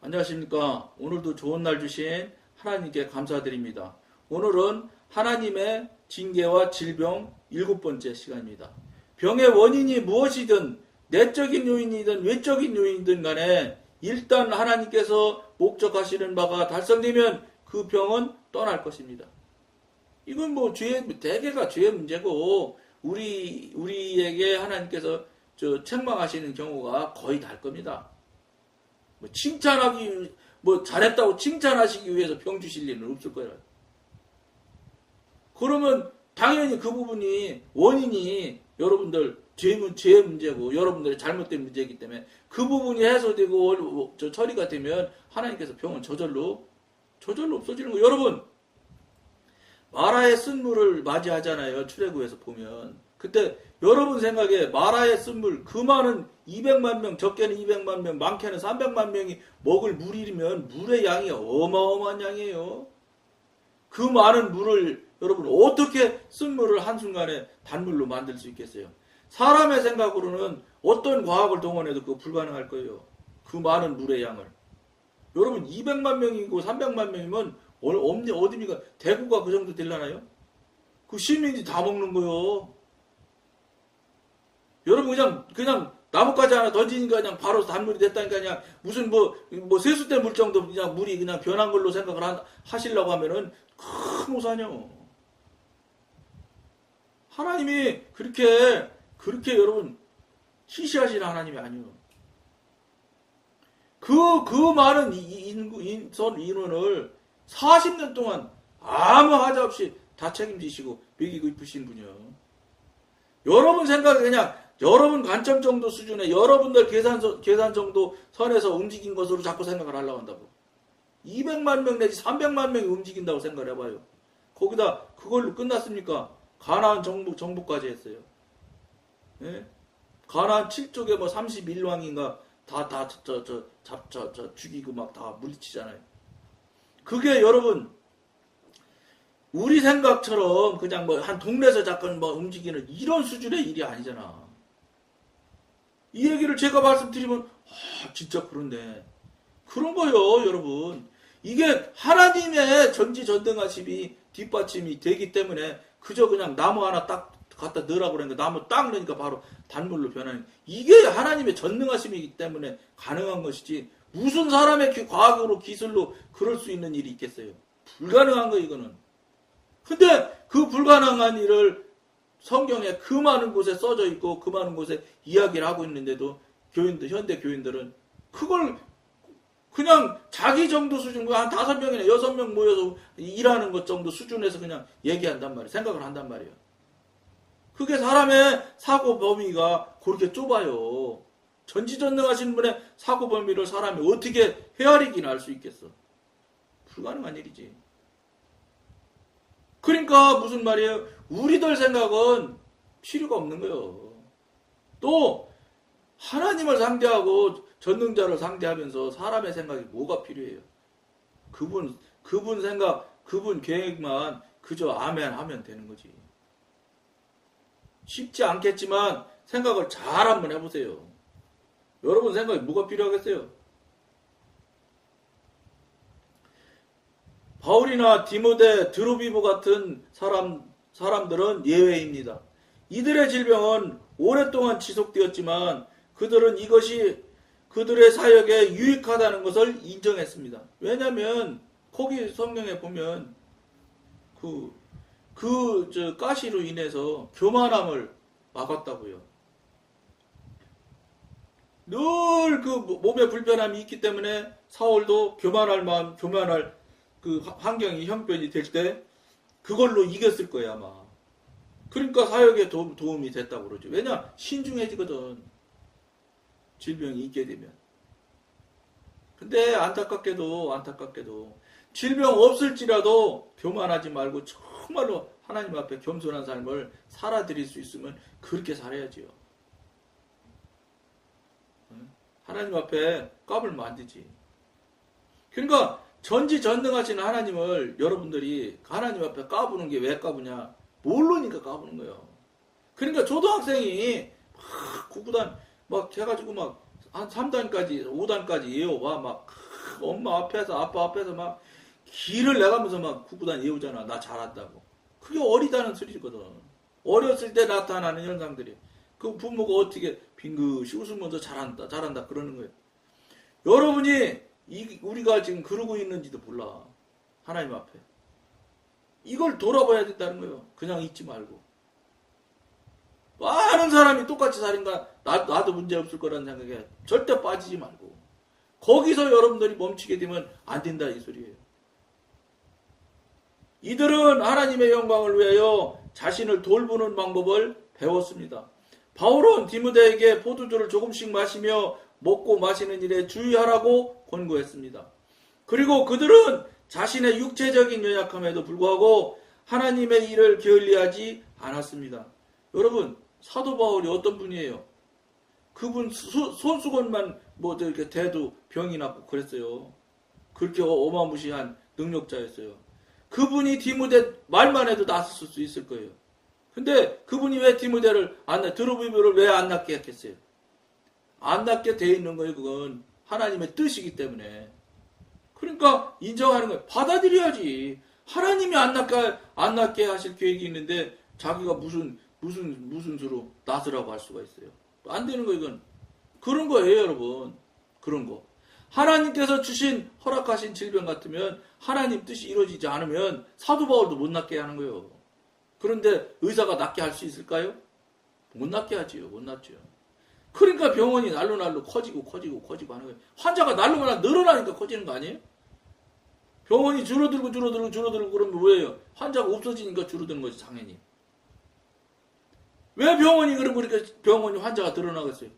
안녕하십니까. 오늘도 좋은 날 주신 하나님께 감사드립니다. 오늘은 하나님의 징계와 질병 7번째 시간입니다. 병의 원인이 무엇이든 내적인 요인이든 외적인 요인이든 간에 일단 하나님께서 목적하시는 바가 달성되면 그 병은 떠날 것입니다. 이건 뭐 대개가 죄의 문제고 우리에게 하나님께서 책망하시는 경우가 거의 다일 겁니다. 잘했다고 칭찬하시기 위해서 병 주실 일은 없을 거예요. 그러면 당연히 그 부분이 원인이 여러분들 죄의 문제고 여러분들의 잘못된 문제이기 때문에 그 부분이 해소되고 처리가 되면 하나님께서 병은 저절로 없어지는 거예요. 여러분, 마라의 쓴물을 맞이하잖아요. 출애굽에서 보면. 그때 여러분 생각에 마라의 쓴물, 그 많은 200만 명, 적게는 200만 명, 많게는 300만 명이 먹을 물이면 물의 양이 어마어마한 양이에요. 그 많은 물을 여러분 어떻게 쓴물을 한순간에 단물로 만들 수 있겠어요? 사람의 생각으로는 어떤 과학을 동원해도 그거 불가능할 거예요. 그 많은 물의 양을. 여러분 200만 명이고 300만 명이면 어디입니까? 대구가 그 정도 되려나요? 그 시민이 다 먹는 거요. 여러분 그냥 나뭇가지 하나 던지니까 그냥 바로 단물이 됐다니까 그냥 무슨 세숫대 물 정도 그냥 물이 그냥 변한 걸로 생각을 하시려고 하면은 큰 오산이요. 하나님이 그렇게 여러분 시시하시는 하나님이 아니에요. 그 많은 인원을 40년 동안 아무 하자 없이 다 책임지시고 먹이고 이쁘신 분이요. 여러분 생각에 그냥 여러분 관점 정도 수준에 여러분들 계산 정도 선에서 움직인 것으로 자꾸 생각을 하려고 한다고. 200만 명 내지 300만 명이 움직인다고 생각을 해봐요. 거기다 그걸로 끝났습니까? 가나안 정복까지 했어요. 예? 가나안 7쪽에 31왕인가 다 죽이고 막 다 물리치잖아요. 그게 여러분 우리 생각처럼 그냥 한 동네에서 잠깐 움직이는 이런 수준의 일이 아니잖아. 이 얘기를 제가 말씀드리면 진짜 그런데 그런 거요, 여러분. 이게 하나님의 전지전능하심이 뒷받침이 되기 때문에 그저 그냥 나무 하나 딱 갖다 넣으라고 그러니까 나무 딱 넣으니까 바로 단물로 변하는 이게 하나님의 전능하심이기 때문에 가능한 것이지 무슨 사람의 과학으로 기술로 그럴 수 있는 일이 있겠어요. 불가능한 거 이거는. 근데 그 불가능한 일을 성경에 그 많은 곳에 써져 있고 그 많은 곳에 이야기를 하고 있는데도 현대 교인들은 그걸 그냥 자기 정도 수준, 한 5명이나 6명 모여서 일하는 것 정도 수준에서 그냥 얘기한단 말이에요. 생각을 한단 말이에요. 그게 사람의 사고 범위가 그렇게 좁아요. 전지전능하신 분의 사고 범위를 사람이 어떻게 헤아리기나 할 수 있겠어. 불가능한 일이지. 그러니까 무슨 말이에요? 우리들 생각은 필요가 없는 거예요. 또 하나님을 상대하고 전능자를 상대하면서 사람의 생각이 뭐가 필요해요? 그분 생각, 그분 계획만 그저 아멘 하면 되는 거지. 쉽지 않겠지만 생각을 잘 한번 해보세요. 여러분 생각이 뭐가 필요하겠어요? 바울이나 디모데, 드로비보 같은 사람들은 예외입니다. 이들의 질병은 오랫동안 지속되었지만 그들은 이것이 그들의 사역에 유익하다는 것을 인정했습니다. 왜냐하면 거기 성경에 보면 가시로 인해서 교만함을 막았다고요. 늘 그 몸에 불편함이 있기 때문에 사울도 교만할 그 환경이 형편이 될 때 그걸로 이겼을 거예요 아마. 그러니까 사역에 도움이 됐다고 그러죠. 왜냐? 신중해지거든. 질병이 있게 되면. 근데 안타깝게도 질병 없을지라도 교만하지 말고 정말로 하나님 앞에 겸손한 삶을 살아드릴 수 있으면 그렇게 살아야지요. 하나님 앞에 까불면 안 되지. 그러니까 전지전능하신 하나님을 여러분들이 하나님 앞에 까부는 게 왜 까부냐? 모르니까 까부는 거예요. 그러니까 초등학생이 막 구구단 막 해가지고 막 한 3단까지 5단까지 외워봐 막 엄마 앞에서 아빠 앞에서 막 기를 내가면서 막 구구단 외우잖아. 나 잘한다고. 그게 어리다는 소리거든. 어렸을 때 나타나는 현상들이. 그 부모가 어떻게 빙긋이 웃으면서 잘한다 잘한다 그러는 거예요. 여러분이 우리가 지금 그러고 있는지도 몰라. 하나님 앞에. 이걸 돌아봐야 된다는 거예요. 그냥 잊지 말고. 많은 사람이 똑같이 살인가 나도 문제 없을 거라는 생각에 절대 빠지지 말고. 거기서 여러분들이 멈추게 되면 안 된다 이 소리예요. 이들은 하나님의 영광을 위하여 자신을 돌보는 방법을 배웠습니다. 바울은 디모데에게 포도주를 조금씩 마시며 먹고 마시는 일에 주의하라고 권고했습니다. 그리고 그들은 자신의 육체적인 연약함에도 불구하고 하나님의 일을 게을리하지 않았습니다. 여러분, 사도 바울이 어떤 분이에요? 그분 손수건만 이렇게 대도 병이 났고 그랬어요. 그렇게 어마무시한 능력자였어요. 그분이 디모데 말만 해도 낫을 수 있을 거예요. 근데 그분이 왜 디모데를 드로비모를 왜 안 낫게 했겠어요? 안 낫게 돼 있는 거예요. 그건 하나님의 뜻이기 때문에. 그러니까 인정하는 거예요. 받아들여야지. 하나님이 안 낫게 하실 계획이 있는데 자기가 무슨 수로 낫으라고 할 수가 있어요. 안 되는 거 이건. 그런 거예요, 여러분. 그런 거. 하나님께서 허락하신 질병 같으면 하나님 뜻이 이루어지지 않으면 사도 바울도 못 낫게 하는 거예요. 그런데 의사가 낫게 할 수 있을까요? 못 낫게 하지요. 못 낫죠. 그러니까 병원이 날로 커지고 하는 거예요. 환자가 날로 늘어나니까 커지는 거 아니에요? 병원이 줄어들고 그러면 뭐예요? 환자가 없어지니까 줄어드는 거지, 당연히. 왜 병원이 그렇게 병원이 환자가 늘어나겠어요?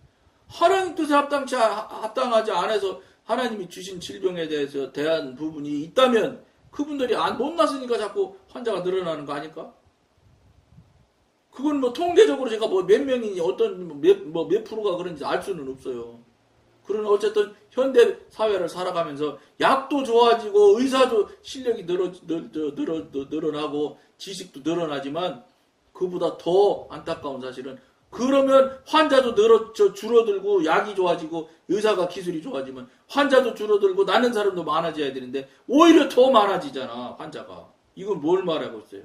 하나님 뜻에 합당하지 않아서 하나님이 주신 질병에 대해서 대한 부분이 있다면 그분들이 못 났으니까 자꾸 환자가 늘어나는 거 아닐까? 그건 통계적으로 제가 몇 명이니 몇 프로가 그런지 알 수는 없어요. 그러나 어쨌든 현대 사회를 살아가면서 약도 좋아지고 의사도 실력이 늘어나고 지식도 늘어나지만 그보다 더 안타까운 사실은 그러면 환자도 줄어들고 약이 좋아지고 의사가 기술이 좋아지면 환자도 줄어들고 낫는 사람도 많아져야 되는데 오히려 더 많아지잖아 환자가. 이건 뭘 말하고 있어요?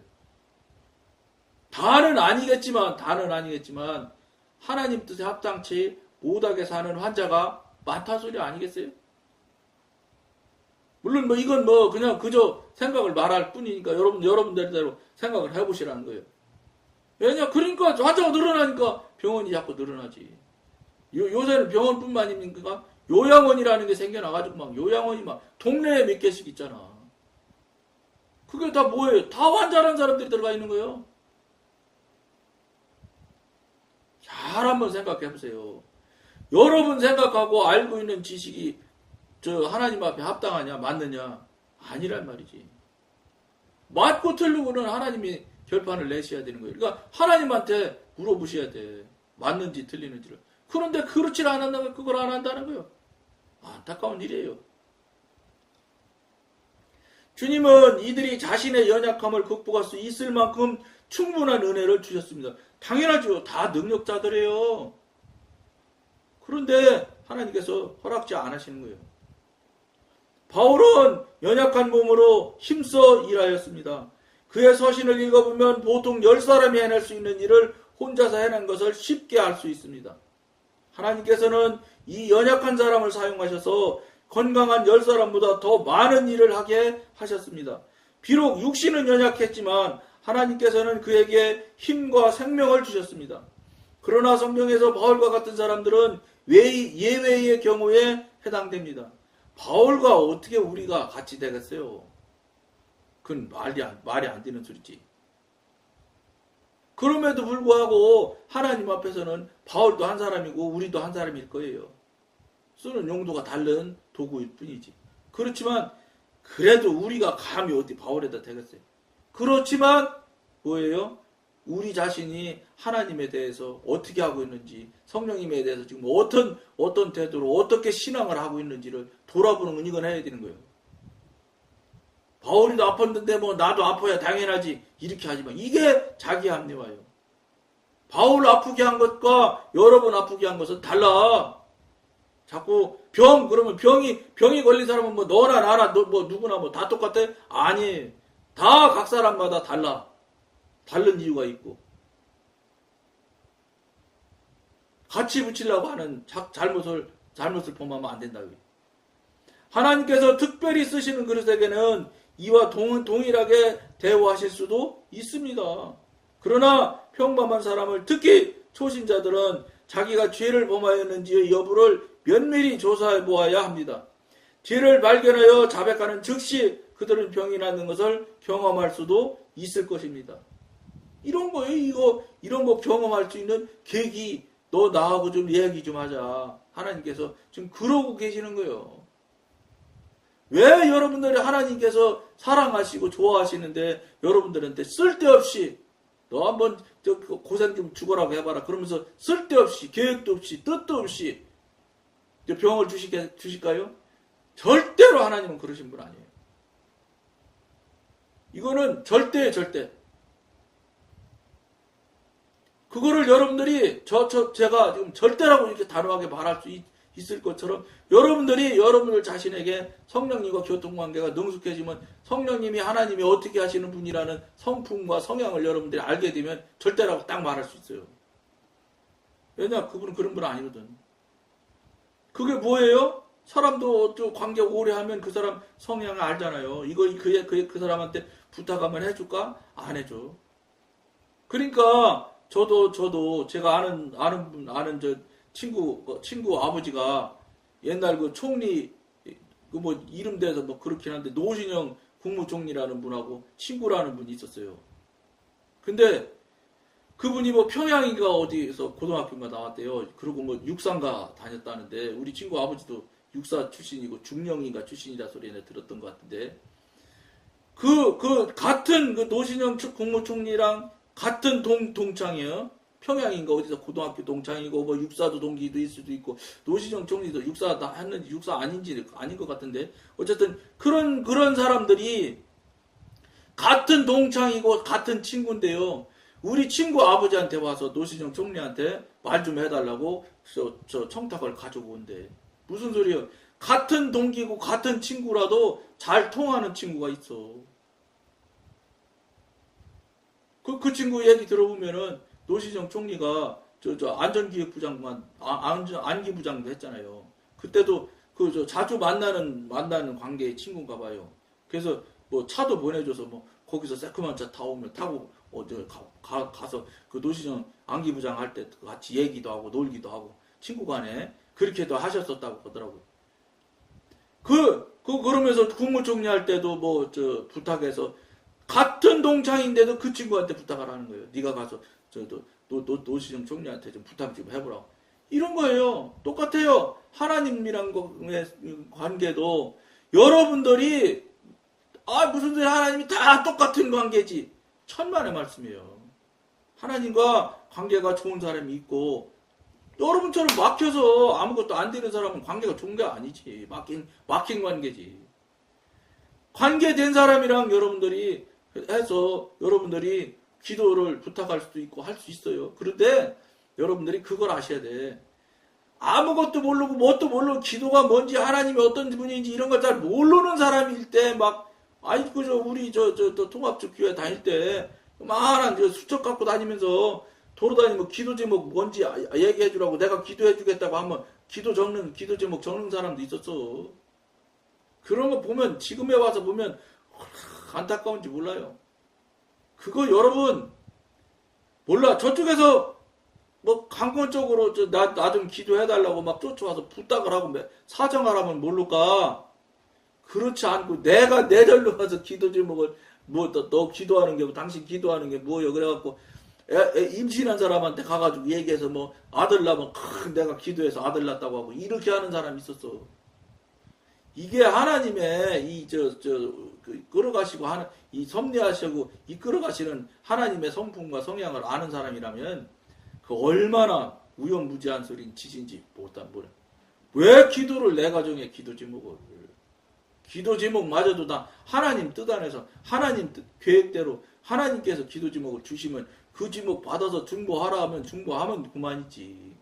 다는 아니겠지만 하나님 뜻에 합당치 못하게 사는 환자가 많다 소리 아니겠어요? 물론 이건 그냥 그저 생각을 말할 뿐이니까 여러분들대로 생각을 해보시라는 거예요. 왜냐? 그러니까 환자가 늘어나니까 병원이 자꾸 늘어나지. 요새는 병원뿐만입니까? 요양원이라는 게 생겨나가지고 요양원이 동네에 몇 개씩 있잖아. 그게 다 뭐예요? 다 환자라는 사람들이 들어가 있는 거예요. 잘 한번 생각해 보세요. 여러분 생각하고 알고 있는 지식이 하나님 앞에 합당하냐 맞느냐 아니란 말이지. 맞고 틀리고는 하나님이 결판을 내셔야 되는 거예요. 그러니까 하나님한테 물어보셔야 돼. 맞는지 틀리는지를. 그런데 그렇지 않았다면 그걸 안 한다는 거예요. 안타까운 일이에요. 주님은 이들이 자신의 연약함을 극복할 수 있을 만큼 충분한 은혜를 주셨습니다. 당연하죠. 다 능력자들이에요. 그런데 하나님께서 허락지 않으시는 거예요. 바울은 연약한 몸으로 힘써 일하였습니다. 그의 서신을 읽어보면 보통 10사람이 해낼 수 있는 일을 혼자서 해낸 것을 쉽게 알 수 있습니다. 하나님께서는 이 연약한 사람을 사용하셔서 건강한 10사람보다 더 많은 일을 하게 하셨습니다. 비록 육신은 연약했지만 하나님께서는 그에게 힘과 생명을 주셨습니다. 그러나 성경에서 바울과 같은 사람들은 예외의 경우에 해당됩니다. 바울과 어떻게 우리가 같이 되겠어요? 그건 말이 안 되는 소리지. 그럼에도 불구하고 하나님 앞에서는 바울도 한 사람이고 우리도 한 사람일 거예요. 쓰는 용도가 다른 도구일 뿐이지. 그렇지만 그래도 우리가 감히 어디 바울에다 되겠어요. 그렇지만 뭐예요? 우리 자신이 하나님에 대해서 어떻게 하고 있는지, 성령님에 대해서 지금 어떤 태도로 어떻게 신앙을 하고 있는지를 돌아보는 건 이건 해야 되는 거예요. 바울이도 아팠는데 나도 아파야 당연하지 이렇게 하지만 이게 자기 합리화예요. 바울 아프게 한 것과 여러 번 아프게 한 것은 달라. 자꾸 그러면 병이 걸린 사람은 뭐 너나 나나 뭐 누구나 뭐 다 똑같아? 아니, 다 각 사람마다 달라. 다른 이유가 있고. 같이 붙이려고 하는 잘못을 범하면 안 된다. 하나님께서 특별히 쓰시는 그릇에게는 이와 동일하게 대우하실 수도 있습니다. 그러나 평범한 사람을, 특히 초신자들은 자기가 죄를 범하였는지의 여부를 면밀히 조사해 보아야 합니다. 죄를 발견하여 자백하는 즉시 그들은 병이 나는 것을 경험할 수도 있을 것입니다. 이런 거예요. 이런 거 경험할 수 있는 계기, 너 나하고 좀 얘기 좀 하자. 하나님께서 지금 그러고 계시는 거예요. 왜 여러분들이 하나님께서 사랑하시고 좋아하시는데 여러분들한테 쓸데없이 너 한번 고생 좀 죽어라고 해봐라. 그러면서 쓸데없이 계획도 없이 뜻도 없이 병을 주실까요? 절대로 하나님은 그러신 분 아니에요. 이거는 절대. 그거를 여러분들이 제가 지금 절대라고 이렇게 단호하게 말할 수 있을 것처럼 여러분들 자신에게 성령님과 교통관계가 능숙해지면 성령님이 하나님이 어떻게 하시는 분이라는 성품과 성향을 여러분들이 알게 되면 절대라고 딱 말할 수 있어요. 왜냐? 그분은 그런 분 아니거든. 그게 뭐예요? 사람도 관계 오래 하면 그 사람 성향을 알잖아요. 이거 그 사람한테 부탁하면 해줄까? 안 해줘. 그러니까 저도 제가 아는 저 친구 아버지가 옛날 그 총리 그 뭐 이름 대서 뭐 그렇긴 한데 노신영 국무총리라는 분하고 친구라는 분이 있었어요. 근데 그분이 뭐 평양인가 어디에서 고등학교가 나왔대요. 그리고 뭐 육상가 다녔다는데 우리 친구 아버지도 육사 출신이고 중령인가 출신이라 소리 들었던 것 같은데 같은 그 노신영 국무총리랑 같은 동창이에요. 평양인가 어디서 고등학교 동창이고 뭐 육사도 동기도 있을 수도 있고 노시정 총리도 육사 다 했는지 육사 아닌지 아닌 것 같은데 어쨌든 그런 사람들이 같은 동창이고 같은 친구인데요. 우리 친구 아버지한테 와서 노시정 총리한테 말 좀 해달라고 저 청탁을 가지고 온대. 무슨 소리예요? 같은 동기고 같은 친구라도 잘 통하는 친구가 있어. 그 친구 얘기 들어보면은 노시정 총리가 저 안전기획부장관 안기부장도 했잖아요. 그때도 자주 만나는 관계의 친구인가 봐요. 그래서 뭐 차도 보내줘서 뭐 거기서 새콤한 차 타오면 타고 가서 그 노시정 안기부장 할 때 같이 얘기도 하고 놀기도 하고 친구간에 그렇게도 하셨었다고 하더라고요. 그러면서 국무총리 할 때도 뭐 부탁해서 같은 동창인데도 그 친구한테 부탁을 하는 거예요. 네가 가서 노시정 총리한테 좀 부탁 좀 해보라고. 이런 거예요. 똑같아요. 하나님이란 관계도 여러분들이 무슨 소리 하나님이 다 똑같은 관계지. 천만의 말씀이에요. 하나님과 관계가 좋은 사람이 있고 여러분처럼 막혀서 아무것도 안 되는 사람은 관계가 좋은 게 아니지. 막힌 관계지. 관계된 사람이랑 여러분들이 해서 여러분들이 기도를 부탁할 수도 있고 할 수 있어요. 그런데 여러분들이 그걸 아셔야 돼. 아무것도 모르고 뭣도 모르고 기도가 뭔지 하나님이 어떤 분인지 이런 걸 잘 모르는 사람일 때 우리 통합적 교회 다닐 때 많은 수첩 갖고 다니면서 돌아다니면 기도 제목 뭔지 얘기해 주라고 내가 기도해 주겠다고 하면 기도 제목 적는 사람도 있었어. 그런 거 보면 지금에 와서 보면 안타까운지 몰라요. 그거 여러분 몰라. 저쪽에서 뭐 강권적으로 나 좀 기도해달라고 막 쫓아와서 부탁을 하고 사정하라면 모를까. 그렇지 않고 내가 내 절로 가서 기도 제목을 너 기도하는 게 당신 기도하는 게 뭐예요? 그래갖고 임신한 사람한테 가가지고 얘기해서 뭐 아들 나면 내가 기도해서 아들 낳았다고 하고 이렇게 하는 사람이 있었어. 이게 하나님의 끌어가시고 이 섭리하시고 이끌어가시는 하나님의 성품과 성향을 아는 사람이라면 그 얼마나 우연무지한 소린 짓인지 모르. 왜 기도를 내 가정의 기도 제목마저도 다 하나님 뜻 안에서 하나님 계획대로 하나님께서 기도 제목을 주시면 그 제목 받아서 중보하라 하면 중보하면 그만이지.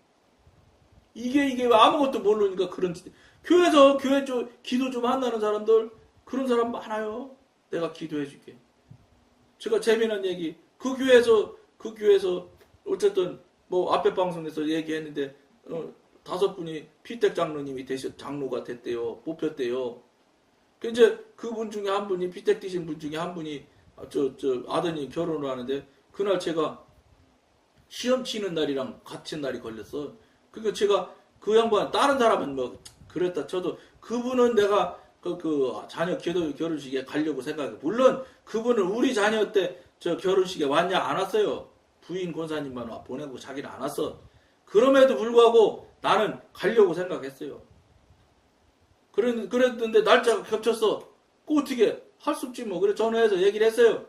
이게 아무것도 모르니까 그런 교회에서 교회 기도 좀 한다는 사람들 그런 사람 많아요. 내가 기도해 줄게. 제가 재미난 얘기 그 교회에서 어쨌든 뭐 앞에 방송에서 얘기했는데 5분이 피택 장로님이 장로가 됐대요. 뽑혔대요. 이제 그분 중에 한 분이 피택 뛰신 분 중에 한 분이 아드님 결혼을 하는데 그날 제가 시험 치는 날이랑 같은 날이 걸렸어. 그러니까 제가 그 양반 다른 사람은 뭐 그랬다 쳐도 그분은 내가 그 자녀 결혼식에 가려고 생각해. 물론 그분은 우리 자녀 때 저 결혼식에 왔냐 안 왔어요. 부인 권사님만 보내고 자기는 안 왔어. 그럼에도 불구하고 나는 가려고 생각했어요. 그랬는데 날짜가 겹쳤어. 그 어떻게 할 수 없지 뭐. 그래 전화해서 얘기를 했어요.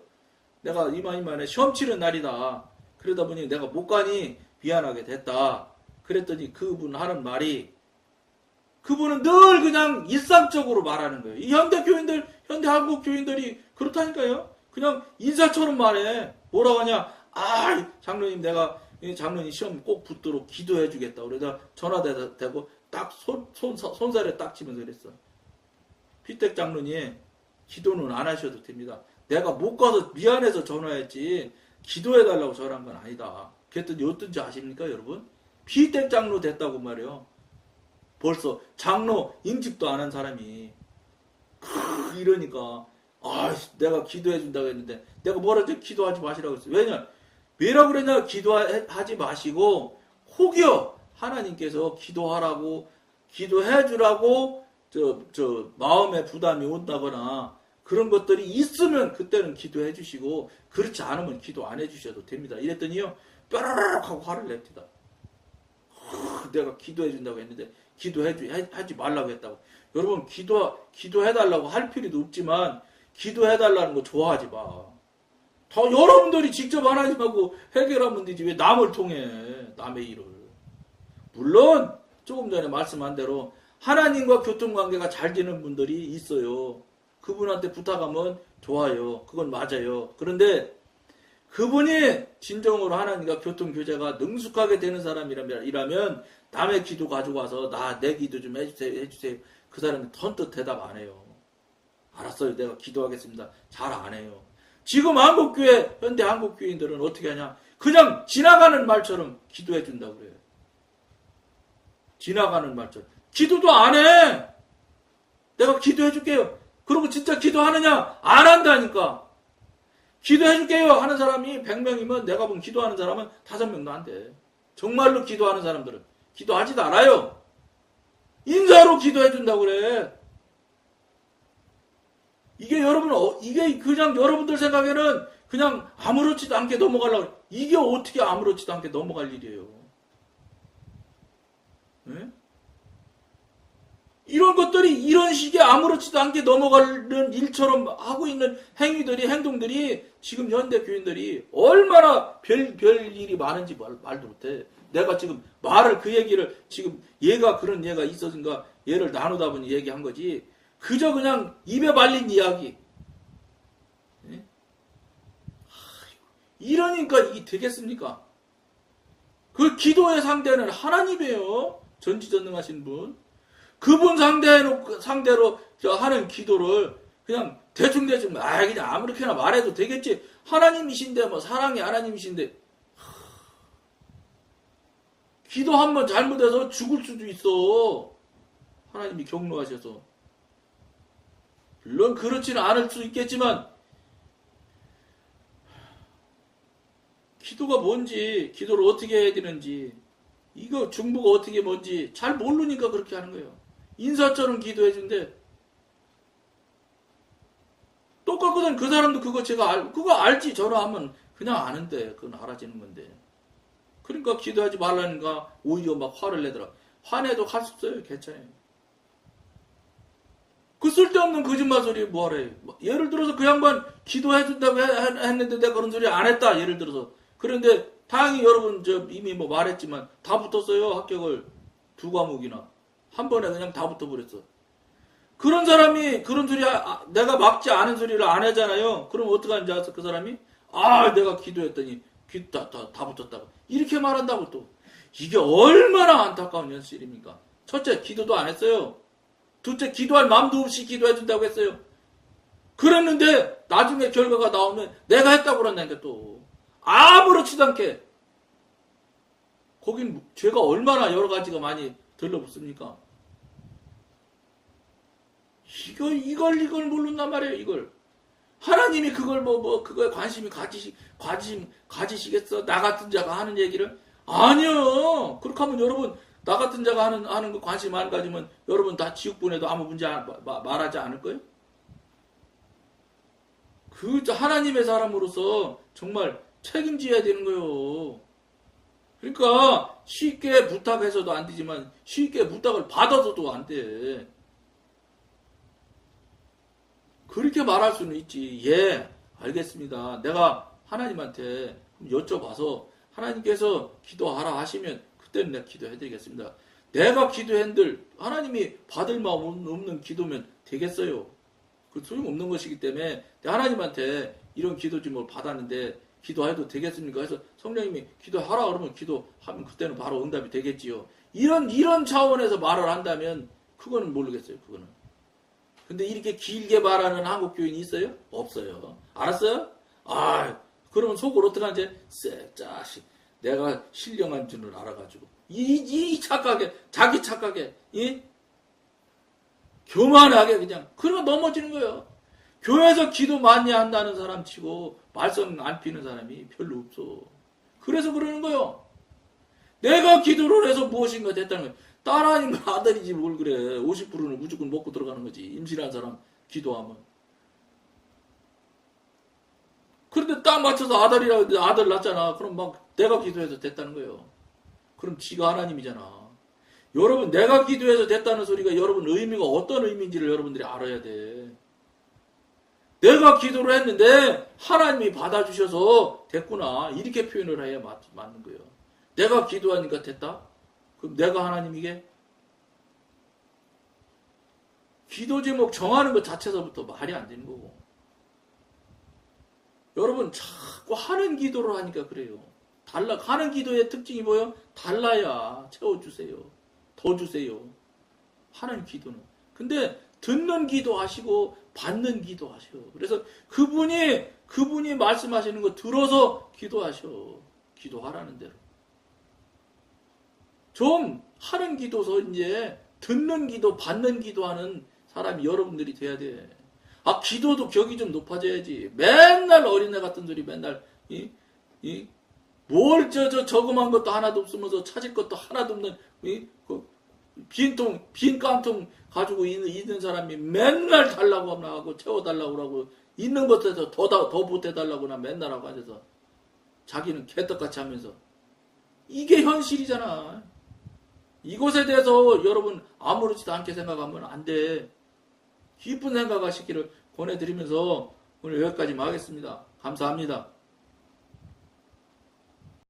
내가 이만에 시험 치는 날이다. 그러다 보니 내가 못 가니 미안하게 됐다. 그랬더니 그분 하는 말이 그분은 늘 그냥 일상적으로 말하는 거예요. 이 현대 한국 교인들이 그렇다니까요. 그냥 인사처럼 말해. 뭐라고 하냐. 장로님 내가 장로님 시험 꼭 붙도록 기도해 주겠다. 그래서 전화대고 딱 손살에 딱 치면서 그랬어. 피택 장로님 기도는 안 하셔도 됩니다. 내가 못 가서 미안해서 전화했지 기도해 달라고 전화한 건 아니다. 그랬더니 어떤지 아십니까 여러분? 피택 장로 됐다고 말이요. 벌써 장로 임직도 안 한 사람이 이러니까 내가 기도해 준다고 했는데 내가 뭐라 기도하지 마시라고 했어요. 왜라고 그랬냐? 기도하지 마시고 혹여 하나님께서 기도하라고 기도해 주라고 마음에 부담이 온다거나 그런 것들이 있으면 그때는 기도해 주시고 그렇지 않으면 기도 안 해 주셔도 됩니다. 이랬더니요 뾰로록 하고 화를 냅니다. 내가 기도해 준다고 했는데 하지 말라고 했다고. 여러분 기도해 달라고 할 필요도 없지만 기도해 달라는 거 좋아하지 마. 다 여러분들이 직접 하나님하고 해결하면 되지 왜 남을 통해 남의 일을. 물론 조금 전에 말씀한 대로 하나님과 교통관계가 잘 되는 분들이 있어요. 그분한테 부탁하면 좋아요. 그건 맞아요. 그런데 그분이 진정으로 하나님과 교통교제가 능숙하게 되는 사람이라면 남의 기도 가지고 와서 내 기도 좀 해주세요. 그 사람이 턴뜻 대답 안 해요. 알았어요. 내가 기도하겠습니다. 잘 안 해요. 지금 현대 한국교인들은 어떻게 하냐. 그냥 지나가는 말처럼 기도해 준다고 그래요. 지나가는 말처럼. 기도도 안 해. 내가 기도해 줄게요. 그러고 진짜 기도하느냐? 안 한다니까. 기도해 줄게요 하는 사람이 100명이면 내가 본 기도하는 사람은 5명도 안 돼. 정말로 기도하는 사람들은 기도하지도 않아요. 인사로 기도해 준다고 그래. 이게 이게 그냥 여러분들 생각에는 그냥 아무렇지도 않게 넘어가려고 그래. 이게 어떻게 아무렇지도 않게 넘어갈 일이에요. 네? 이런 것들이 이런 식의 아무렇지도 않게 넘어가는 일처럼 하고 있는 행동들이 지금 현대 교인들이 얼마나 별 일이 많은지 말도 못해. 내가 지금 그 얘기를 지금 그런 얘가 있었는가 얘를 나누다 보니 얘기한 거지. 그저 그냥 입에 발린 이야기. 네? 이러니까 이게 되겠습니까? 그 기도의 상대는 하나님이에요. 전지전능하신 분. 그분 상대로 하는 기도를 그냥 대충 그냥 아무렇게나 말해도 되겠지. 하나님이신데 사랑이 하나님이신데 기도 한번 잘못해서 죽을 수도 있어. 하나님이 경로하셔서. 물론 그렇지는 않을 수 있겠지만 기도가 뭔지 기도를 어떻게 해야 되는지 이거 중보가 어떻게 뭔지 잘 모르니까 그렇게 하는 거예요. 인사처럼 기도해 준대. 똑같거든. 그 사람도 그거 알지. 전화하면 그냥 아는데 그건 알아지는 건데. 그러니까 기도하지 말라니까 오히려 막 화를 내더라. 화내도 할 수 없어요. 괜찮아요. 그 쓸데없는 거짓말 소리 뭐하래. 예를 들어서 그 양반 기도해 준다고 했는데 내가 그런 소리 안 했다. 예를 들어서. 그런데 다행히 여러분 이미 말했지만 다 붙었어요. 합격을 2과목이나. 한 번에 그냥 다 붙어버렸어. 그런 사람이 그런 소리 내가 막지 않은 소리를 안 하잖아요. 그럼 어떡하는지 알았어 그 사람이? 내가 기도했더니 다 붙었다고. 이렇게 말한다고 또. 이게 얼마나 안타까운 현실입니까? 첫째, 기도도 안 했어요. 둘째, 기도할 마음도 없이 기도해준다고 했어요. 그랬는데 나중에 결과가 나오면 내가 했다고 그런다니까 또. 아무렇지도 않게. 거긴 죄가 얼마나 여러 가지가 많이 들러붙습니까? 이걸 모른단 말이에요, 이걸. 하나님이 그걸 그거에 가지시겠어? 나 같은 자가 하는 얘기를? 아니요. 그렇게 하면 여러분, 나 같은 자가 하는 거 관심 안 가지면 여러분 다 지옥 보내도 아무 문제 말하지 않을 거예요? 하나님의 사람으로서 정말 책임져야 되는 거예요. 그러니까 쉽게 부탁해서도 안 되지만 쉽게 부탁을 받아서도 안 돼. 그렇게 말할 수는 있지. 예, 알겠습니다. 내가 하나님한테 여쭤봐서 하나님께서 기도하라 하시면 그때는 내가 기도해드리겠습니다. 내가 기도한들 하나님이 받을 마음 없는 기도면 되겠어요. 그 소용없는 것이기 때문에 하나님한테 이런 기도 좀 받았는데 기도해도 되겠습니까? 해서 성령님이 기도하라 그러면 기도하면 그때는 바로 응답이 되겠지요. 이런 차원에서 말을 한다면 그거는 모르겠어요. 그거는. 근데 이렇게 길게 말하는 한국 교인이 있어요? 없어요. 알았어요? 그러면 속으로 어떡하지? 자식. 내가 신령한 줄을 알아가지고. 이 착하게, 자기 착하게, 교만하게 그냥, 그러고 넘어지는 거예요. 교회에서 기도 많이 한다는 사람 치고, 말썽 안 피는 사람이 별로 없어. 그래서 그러는 거예요. 내가 기도를 해서 무엇인가 됐다는 거예요. 딸 아니면 아들이지 뭘 그래. 50%는 무조건 먹고 들어가는 거지. 임신한 사람 기도하면. 그런데 딱 맞춰서 아들이라고 아들 낳잖아. 그럼 막 내가 기도해서 됐다는 거예요. 그럼 지가 하나님이잖아. 여러분 내가 기도해서 됐다는 소리가 여러분 의미가 어떤 의미인지를 여러분들이 알아야 돼. 내가 기도를 했는데 하나님이 받아주셔서 됐구나. 이렇게 표현을 해야 맞는 거예요. 내가 기도하니까 됐다? 그럼 내가 하나님이게? 기도 제목 정하는 것 자체서부터 말이 안 되는 거고. 여러분 자꾸 하는 기도를 하니까 그래요. 하는 기도의 특징이 뭐예요? 달라야 채워주세요. 더 주세요. 하는 기도는. 근데 듣는 기도 하시고 받는 기도 하셔. 그래서 그분이 말씀하시는 거 들어서 기도하셔. 기도하라는 대로. 좀 하는 기도서 이제 듣는 기도, 받는 기도하는 사람이 여러분들이 돼야 돼. 기도도 격이 좀 높아져야지. 맨날 어린애 같은 소리 맨날 뭘 저금한 것도 하나도 없으면서 찾을 것도 하나도 없는 빈 깡통 가지고 있는 사람이 맨날 달라고 하고 채워달라고 하고 있는 것에서 더 보태달라고나 맨날 하고 앉아서 자기는 개떡같이 하면서 이게 현실이잖아. 이것에 대해서 여러분 아무렇지도 않게 생각하면 안 돼. 깊은 생각하시기를 권해드리면서 오늘 여기까지만 하겠습니다. 감사합니다.